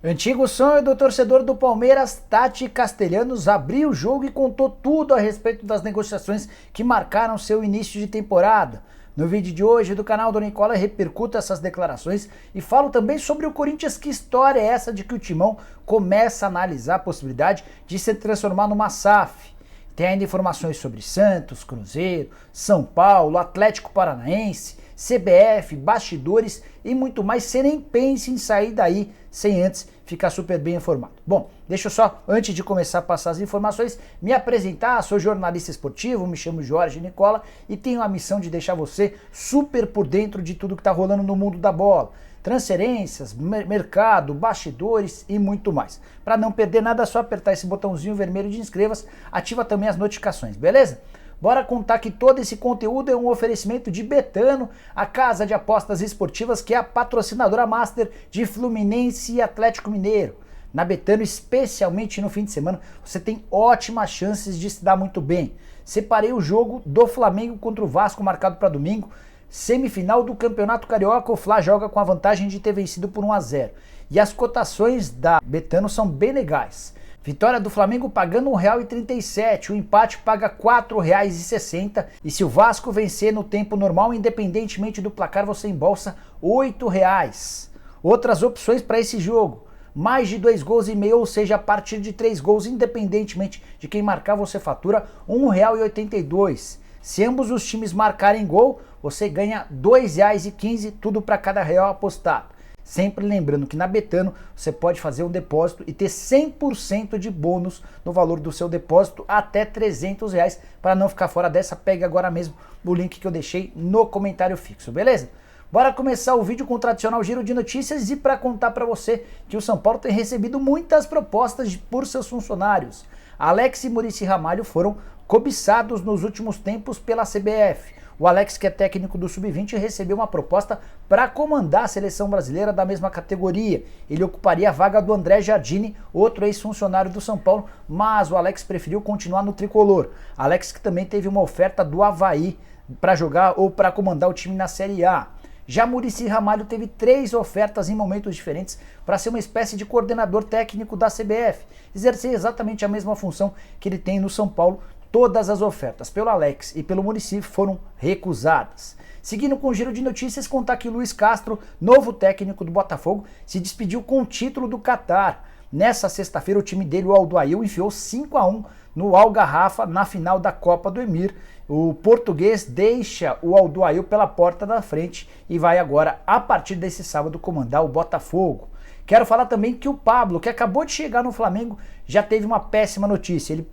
Antigo sonho do torcedor do Palmeiras, Tati Castellanos, abriu o jogo e contou tudo a respeito das negociações que marcaram seu início de temporada. No vídeo de hoje do canal do Nicola, repercuto essas declarações e falo também sobre o Corinthians. Que história é essa de que o Timão começa a analisar a possibilidade de se transformar numa SAF? Tem ainda informações sobre Santos, Cruzeiro, São Paulo, Atlético Paranaense, CBF, bastidores e muito mais. Você nem pense em sair daí sem antes ficar super bem informado. Bom, deixa eu só, antes de começar a passar as informações, me apresentar. Sou jornalista esportivo, me chamo Jorge Nicola e tenho a missão de deixar você super por dentro de tudo que está rolando no mundo da bola. Transferências, mercado, bastidores e muito mais. Para não perder nada, é só apertar esse botãozinho vermelho de inscreva-se, ativa também as notificações, beleza? Bora contar que todo esse conteúdo é um oferecimento de Betano, a casa de apostas esportivas que é a patrocinadora master de Fluminense e Atlético Mineiro. Na Betano, especialmente no fim de semana, você tem ótimas chances de se dar muito bem. Separei o jogo do Flamengo contra o Vasco marcado para domingo. Semifinal do Campeonato Carioca, o Fla joga com a vantagem de ter vencido por 1-0. E as cotações da Betano são bem legais. Vitória do Flamengo pagando R$ 1,37, o empate paga R$ 4,60 e se o Vasco vencer no tempo normal, independentemente do placar, você embolsa R$ 8,00. Outras opções para esse jogo: mais de 2,5 gols, ou seja, a partir de 3 gols, independentemente de quem marcar, você fatura R$ 1,82. Se ambos os times marcarem gol, você ganha R$ 2,15, tudo para cada real apostado. Sempre lembrando que na Betano você pode fazer um depósito e ter 100% de bônus no valor do seu depósito até R$ 300. Para não ficar fora dessa, pegue agora mesmo o link que eu deixei no comentário fixo, beleza? Bora começar o vídeo com o tradicional giro de notícias e para contar para você que o São Paulo tem recebido muitas propostas por seus funcionários. Alex e Muricy Ramalho foram cobiçados nos últimos tempos pela CBF. O Alex, que é técnico do Sub-20, recebeu uma proposta para comandar a seleção brasileira da mesma categoria. Ele ocuparia a vaga do André Jardine, outro ex-funcionário do São Paulo, mas o Alex preferiu continuar no tricolor. Alex, que também teve uma oferta do Avaí para jogar ou para comandar o time na Série A. Já Muricy Ramalho teve 3 ofertas em momentos diferentes para ser uma espécie de coordenador técnico da CBF, exercer exatamente a mesma função que ele tem no São Paulo. Todas as ofertas pelo Alex e pelo Muricy foram recusadas. Seguindo com o giro de notícias, contar que Luiz Castro, novo técnico do Botafogo, se despediu com o título do Catar. Nessa sexta-feira, o time dele, o Al-Duhail, enfiou 5-1 no Al-Garrafa na final da Copa do Emir. O português deixa o Al-Duhail pela porta da frente e vai agora, a partir desse sábado, comandar o Botafogo. Quero falar também que o Pablo, que acabou de chegar no Flamengo, já teve uma péssima notícia. Ele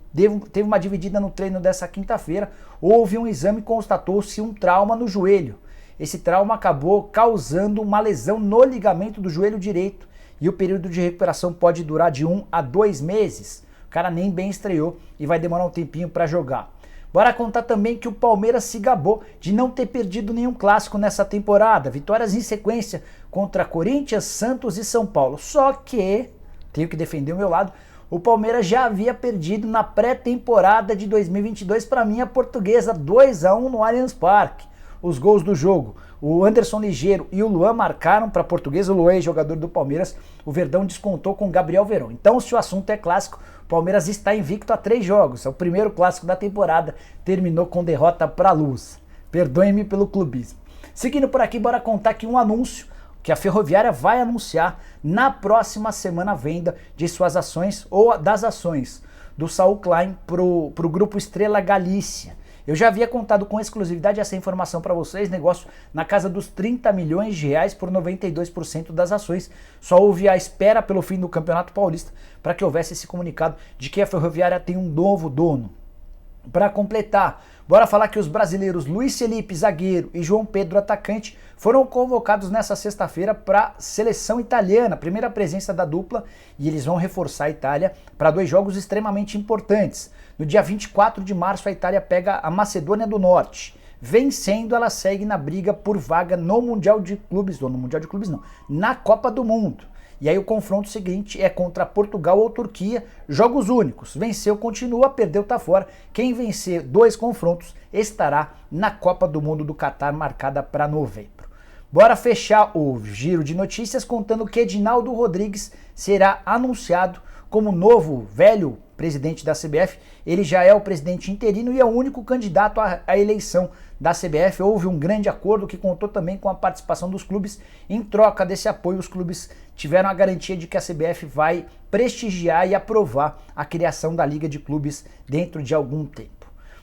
teve uma dividida no treino dessa quinta-feira, houve um exame e constatou-se um trauma no joelho. Esse trauma acabou causando uma lesão no ligamento do joelho direito e o período de recuperação pode durar de 1 a 2 meses. O cara nem bem estreou e vai demorar um tempinho para jogar. Bora contar também que o Palmeiras se gabou de não ter perdido nenhum clássico nessa temporada. Vitórias em sequência contra Corinthians, Santos e São Paulo. Só que, tenho que defender o meu lado, o Palmeiras já havia perdido na pré-temporada de 2022 para a minha Portuguesa, 2-1 no Allianz Parque. Os gols do jogo: o Anderson Ligeiro e o Luan marcaram para a Portuguesa. O Luan é jogador do Palmeiras. O Verdão descontou com o Gabriel Veron. Então, se o assunto é clássico, o Palmeiras está invicto a 3 jogos. É o primeiro clássico da temporada. Terminou com derrota para a Luz. Perdoem-me pelo clubismo. Seguindo por aqui, bora contar que um anúncio que a Ferroviária vai anunciar na próxima semana a venda de suas ações ou das ações do Saul Klein para o Grupo Estrela Galícia. Eu já havia contado com exclusividade essa informação para vocês, negócio na casa dos R$30 milhões por 92% das ações. Só houve a espera pelo fim do Campeonato Paulista para que houvesse esse comunicado de que a Ferroviária tem um novo dono. Para completar, bora falar que os brasileiros Luiz Felipe, zagueiro, e João Pedro, atacante, foram convocados nessa sexta-feira para a seleção italiana, primeira presença da dupla, e eles vão reforçar a Itália para 2 jogos extremamente importantes. No dia 24 de março, a Itália pega a Macedônia do Norte. Vencendo, ela segue na briga por vaga no Mundial de Clubes, ou no Mundial de Clubes não, na Copa do Mundo. E aí o confronto seguinte é contra Portugal ou Turquia, jogos únicos. Venceu, continua, perdeu, tá fora. Quem vencer 2 confrontos estará na Copa do Mundo do Catar, marcada para novembro. Bora fechar o giro de notícias contando que Edinaldo Rodrigues será anunciado como novo velho presidente da CBF. Ele já é o presidente interino e é o único candidato à eleição da CBF. Houve um grande acordo que contou também com a participação dos clubes. Em troca desse apoio, os clubes tiveram a garantia de que a CBF vai prestigiar e aprovar a criação da Liga de Clubes dentro de algum tempo.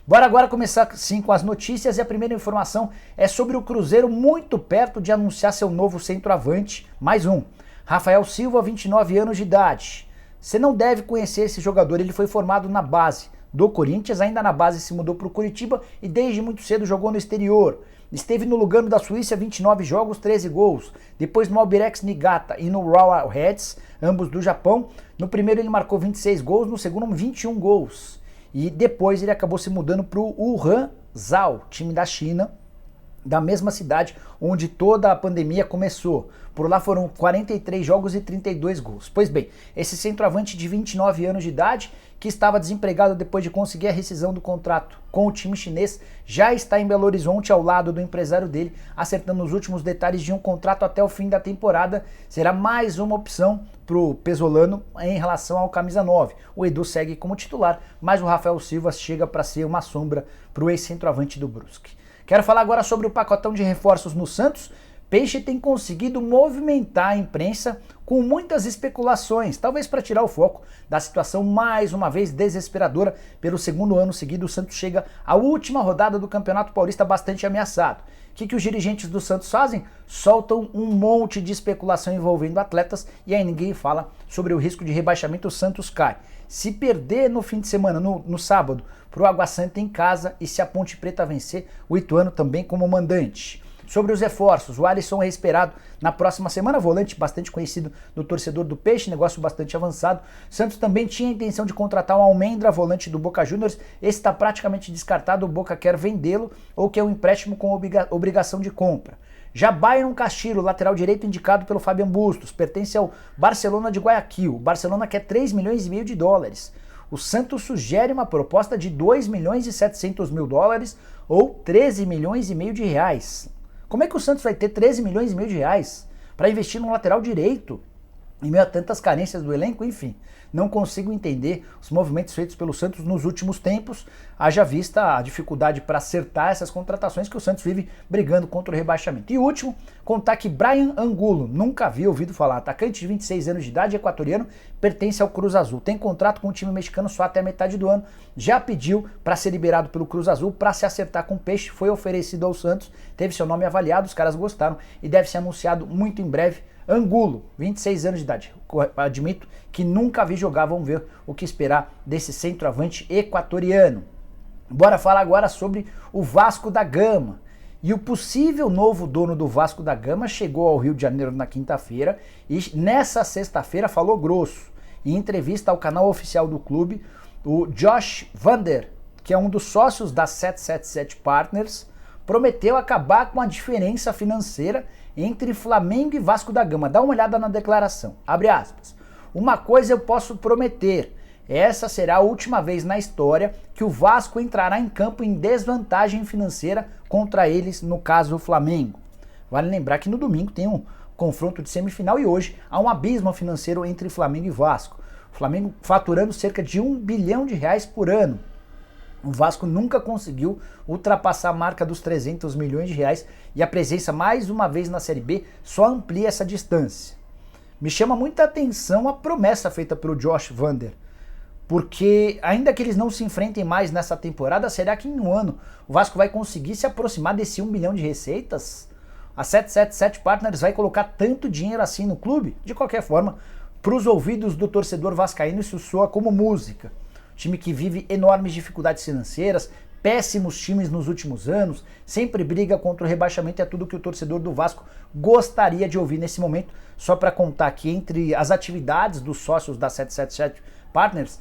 Bora agora começar sim com as notícias, e a primeira informação é sobre o Cruzeiro muito perto de anunciar seu novo centroavante, mais um, Rafael Silva, 29 anos de idade. Você não deve conhecer esse jogador, ele foi formado na base do Corinthians, ainda na base se mudou para o Curitiba e desde muito cedo jogou no exterior. Esteve no Lugano da Suíça, 29 jogos, 13 gols. Depois no Albirex Niigata e no Royal Reds, ambos do Japão. No primeiro ele marcou 26 gols, no segundo 21 gols. E depois ele acabou se mudando para o Wuhan Zhao, time da China, da mesma cidade onde toda a pandemia começou. Por lá foram 43 jogos e 32 gols. Pois bem, esse centroavante de 29 anos de idade, que estava desempregado depois de conseguir a rescisão do contrato com o time chinês, já está em Belo Horizonte ao lado do empresário dele, acertando os últimos detalhes de um contrato até o fim da temporada. Será mais uma opção para o Pesolano em relação ao camisa 9. O Edu segue como titular, mas o Rafael Silva chega para ser uma sombra para o ex-centroavante do Brusque. Quero falar agora sobre o pacotão de reforços no Santos. Peixe tem conseguido movimentar a imprensa com muitas especulações, talvez para tirar o foco da situação mais uma vez desesperadora. Pelo segundo ano seguido, o Santos chega à última rodada do Campeonato Paulista bastante ameaçado. O que os dirigentes do Santos fazem? Soltam um monte de especulação envolvendo atletas e aí ninguém fala sobre o risco de rebaixamento. O Santos cai. Se perder no fim de semana, no sábado, para o Água Santa em casa, e se a Ponte Preta vencer, o Ituano também como mandante. Sobre os reforços, o Alisson é esperado na próxima semana, volante bastante conhecido do torcedor do Peixe, negócio bastante avançado. Santos também tinha a intenção de contratar um Almendra, volante do Boca Juniors. Esse está praticamente descartado, o Boca quer vendê-lo ou quer um empréstimo com obrigação de compra. Já Byron Castillo, lateral direito indicado pelo Fabian Bustos, pertence ao Barcelona de Guayaquil. O Barcelona quer 3,5 milhões de dólares. O Santos sugere uma proposta de 2,7 milhões ou 13,5 milhões de reais. Como é que o Santos vai ter 13,5 milhões de reais para investir num lateral direito em meio a tantas carências do elenco? Enfim, não consigo entender os movimentos feitos pelo Santos nos últimos tempos, haja vista a dificuldade para acertar essas contratações que o Santos vive brigando contra o rebaixamento. E último, contar que Brian Angulo, nunca havia ouvido falar, atacante de 26 anos de idade, equatoriano, pertence ao Cruz Azul. Tem contrato com o time mexicano só até a metade do ano, já pediu para ser liberado pelo Cruz Azul para se acertar com o Peixe, foi oferecido ao Santos, teve seu nome avaliado, os caras gostaram e deve ser anunciado muito em breve. Angulo, 26 anos de idade. Admito que nunca vi jogar, vamos ver o que esperar desse centroavante equatoriano. Bora falar agora sobre o Vasco da Gama. E o possível novo dono do Vasco da Gama chegou ao Rio de Janeiro na quinta-feira e nessa sexta-feira falou grosso. Em entrevista ao canal oficial do clube, o Josh Vander, que é um dos sócios da 777 Partners, prometeu acabar com a diferença financeira entre Flamengo e Vasco da Gama. Dá uma olhada na declaração. Abre aspas. Uma coisa eu posso prometer. Essa será a última vez na história que o Vasco entrará em campo em desvantagem financeira contra eles, no caso o Flamengo. Vale lembrar que no domingo tem um confronto de semifinal e hoje há um abismo financeiro entre Flamengo e Vasco. O Flamengo faturando cerca de R$1 bilhão por ano. O Vasco nunca conseguiu ultrapassar a marca dos 300 milhões de reais e a presença mais uma vez na Série B só amplia essa distância. Me chama muita atenção a promessa feita pelo Josh Vander, porque ainda que eles não se enfrentem mais nessa temporada, será que em um ano o Vasco vai conseguir se aproximar desse 1 bilhão de receitas? A 777 Partners vai colocar tanto dinheiro assim no clube? De qualquer forma, para os ouvidos do torcedor vascaíno isso soa como música. Time que vive enormes dificuldades financeiras, péssimos times nos últimos anos, sempre briga contra o rebaixamento, é tudo que o torcedor do Vasco gostaria de ouvir nesse momento. Só para contar que entre as atividades dos sócios da 777 Partners,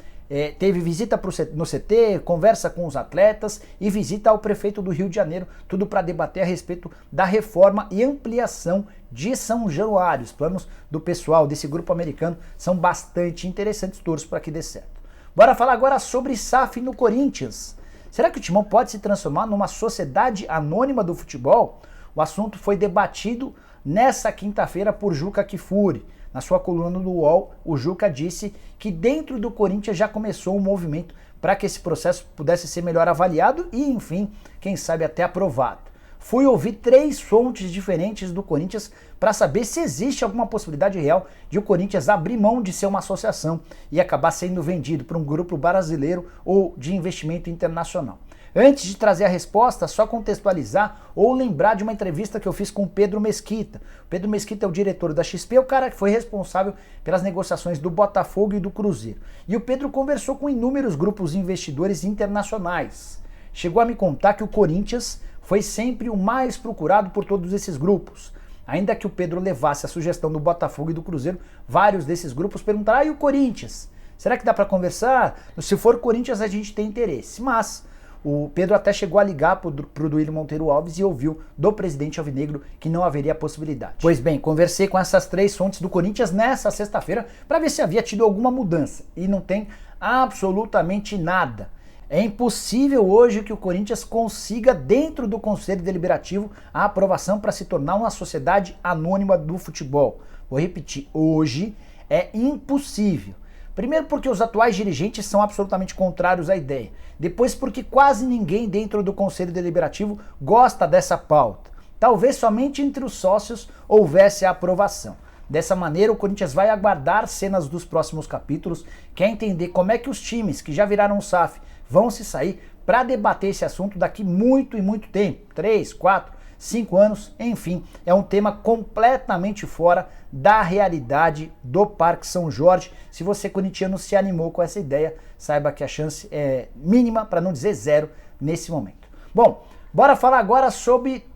teve visita no CT, conversa com os atletas e visita ao prefeito do Rio de Janeiro, tudo para debater a respeito da reforma e ampliação de São Januário. Os planos do pessoal desse grupo americano são bastante interessantes, torço para que dê certo. Bora falar agora sobre SAF no Corinthians. Será que o Timão pode se transformar numa sociedade anônima do futebol? O assunto foi debatido nessa quinta-feira por Juca Kfouri. Na sua coluna do UOL, o Juca disse que dentro do Corinthians já começou um movimento para que esse processo pudesse ser melhor avaliado e, enfim, quem sabe até aprovado. Fui ouvir 3 fontes diferentes do Corinthians para saber se existe alguma possibilidade real de o Corinthians abrir mão de ser uma associação e acabar sendo vendido para um grupo brasileiro ou de investimento internacional. Antes de trazer a resposta, só contextualizar ou lembrar de uma entrevista que eu fiz com o Pedro Mesquita. O Pedro Mesquita é o diretor da XP, o cara que foi responsável pelas negociações do Botafogo e do Cruzeiro. E o Pedro conversou com inúmeros grupos de investidores internacionais. Chegou a me contar que o Corinthians foi sempre o mais procurado por todos esses grupos. Ainda que o Pedro levasse a sugestão do Botafogo e do Cruzeiro, vários desses grupos perguntaram: e o Corinthians? Será que dá para conversar? Se for Corinthians, a gente tem interesse. Mas o Pedro até chegou a ligar pro Duílio Monteiro Alves e ouviu do presidente alvinegro que não haveria possibilidade. Pois bem, conversei com essas 3 fontes do Corinthians nessa sexta-feira para ver se havia tido alguma mudança. E não tem absolutamente nada. É impossível hoje que o Corinthians consiga, dentro do Conselho Deliberativo, a aprovação para se tornar uma sociedade anônima do futebol. Vou repetir, hoje é impossível. Primeiro porque os atuais dirigentes são absolutamente contrários à ideia. Depois porque quase ninguém dentro do Conselho Deliberativo gosta dessa pauta. Talvez somente entre os sócios houvesse a aprovação. Dessa maneira, o Corinthians vai aguardar cenas dos próximos capítulos, quer entender como é que os times que já viraram SAF vão se sair para debater esse assunto daqui muito e muito tempo, 3, 4, 5 anos, enfim, é um tema completamente fora da realidade do Parque São Jorge. Se você, corintiano, se animou com essa ideia, saiba que a chance é mínima, para não dizer zero, nesse momento. Bom, bora falar agora sobre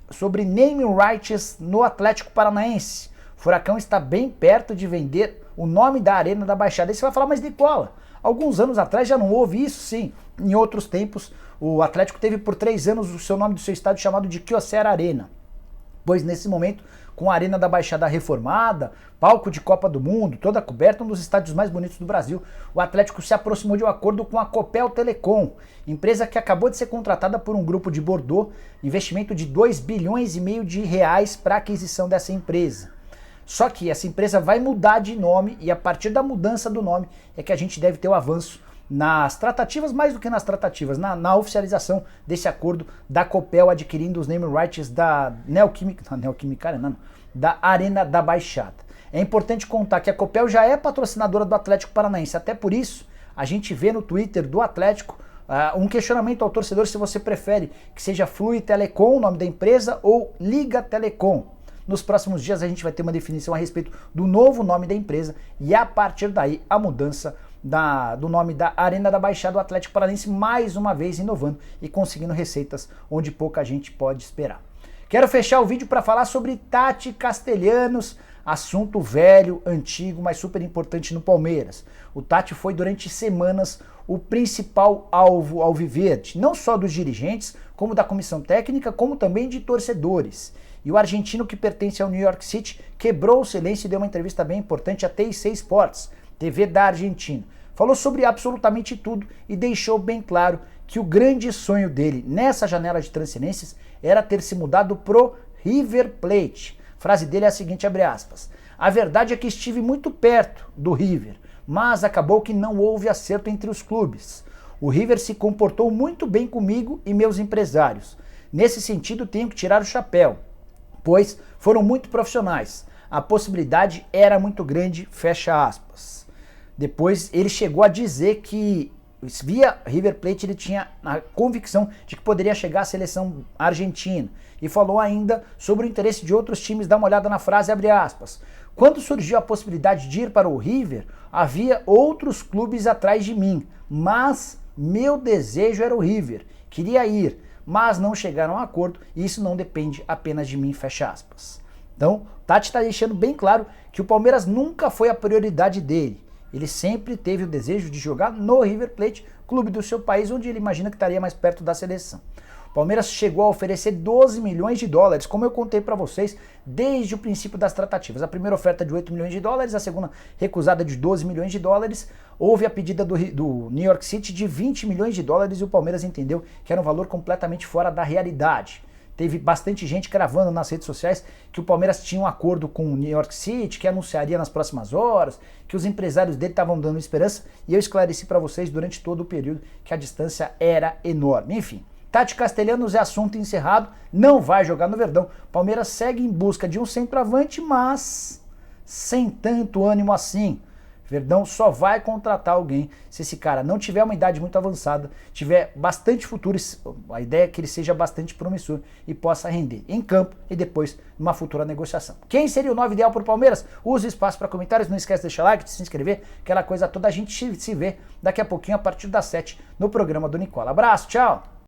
naming rights no Atlético Paranaense. O Furacão está bem perto de vender o nome da Arena da Baixada. Aí você vai falar, mas Nicola, alguns anos atrás já não houve isso? Sim, em outros tempos o Atlético teve por 3 anos o seu nome do seu estádio chamado de Kyocera Arena. Pois nesse momento, com a Arena da Baixada reformada, palco de Copa do Mundo, toda coberta, um dos estádios mais bonitos do Brasil, o Atlético se aproximou de um acordo com a Copel Telecom, empresa que acabou de ser contratada por um grupo de Bordeaux, investimento de 2,5 bilhões de reais para a aquisição dessa empresa. Só que essa empresa vai mudar de nome e a partir da mudança do nome é que a gente deve ter o avanço nas tratativas, mais do que nas tratativas, na oficialização desse acordo da Copel adquirindo os name rights da da Arena da Baixada. É importante contar que a Copel já é patrocinadora do Atlético Paranaense, até por isso a gente vê no Twitter do Atlético um questionamento ao torcedor se você prefere que seja Flui Telecom, o nome da empresa, ou Liga Telecom. Nos próximos dias a gente vai ter uma definição a respeito do novo nome da empresa e a partir daí a mudança do nome da Arena da Baixada, o Atlético Paranaense mais uma vez inovando e conseguindo receitas onde pouca gente pode esperar. Quero fechar o vídeo para falar sobre Tati Castelhanos, assunto velho, antigo, mas super importante no Palmeiras. O Tati foi durante semanas o principal alvo alviverde, não só dos dirigentes, como da comissão técnica, como também de torcedores. E o argentino que pertence ao New York City quebrou o silêncio e deu uma entrevista bem importante à TIC Sports, TV da Argentina. Falou sobre absolutamente tudo e deixou bem claro que o grande sonho dele nessa janela de transferências era ter se mudado pro River Plate. A frase dele é a seguinte, abre aspas: a verdade é que estive muito perto do River, mas acabou que não houve acerto entre os clubes. O River se comportou muito bem comigo e meus empresários. Nesse sentido, tenho que tirar o chapéu, pois foram muito profissionais. A possibilidade era muito grande, fecha aspas. Depois ele chegou a dizer que via River Plate ele tinha a convicção de que poderia chegar à seleção argentina. E falou ainda sobre o interesse de outros times. Dá uma olhada na frase, abre aspas. Quando surgiu a possibilidade de ir para o River, havia outros clubes atrás de mim, mas meu desejo era o River. Queria ir, mas não chegaram a acordo e isso não depende apenas de mim, fecha aspas. Então, Tati está deixando bem claro que o Palmeiras nunca foi a prioridade dele. Ele sempre teve o desejo de jogar no River Plate, clube do seu país, onde ele imagina que estaria mais perto da seleção. O Palmeiras chegou a oferecer 12 milhões de dólares, como eu contei para vocês, desde o princípio das tratativas. A primeira oferta de 8 milhões de dólares, a segunda recusada de 12 milhões de dólares. Houve a pedida do New York City de 20 milhões de dólares e o Palmeiras entendeu que era um valor completamente fora da realidade. teve bastante gente cravando nas redes sociais que o Palmeiras tinha um acordo com o New York City, que anunciaria nas próximas horas, que os empresários dele estavam dando esperança, e eu esclareci para vocês durante todo o período que a distância era enorme. Enfim, Tati Castelhanos é assunto encerrado, não vai jogar no Verdão. Palmeiras segue em busca de um centroavante, mas sem tanto ânimo assim. Verdão só vai contratar alguém se esse cara não tiver uma idade muito avançada, tiver bastante futuro, a ideia é que ele seja bastante promissor e possa render em campo e depois numa futura negociação. Quem seria o 9 ideal para o Palmeiras? Use o espaço para comentários, não esquece de deixar like, de se inscrever, aquela coisa toda. A gente se vê daqui a pouquinho a partir das 7 no programa do Nicola. Abraço, tchau!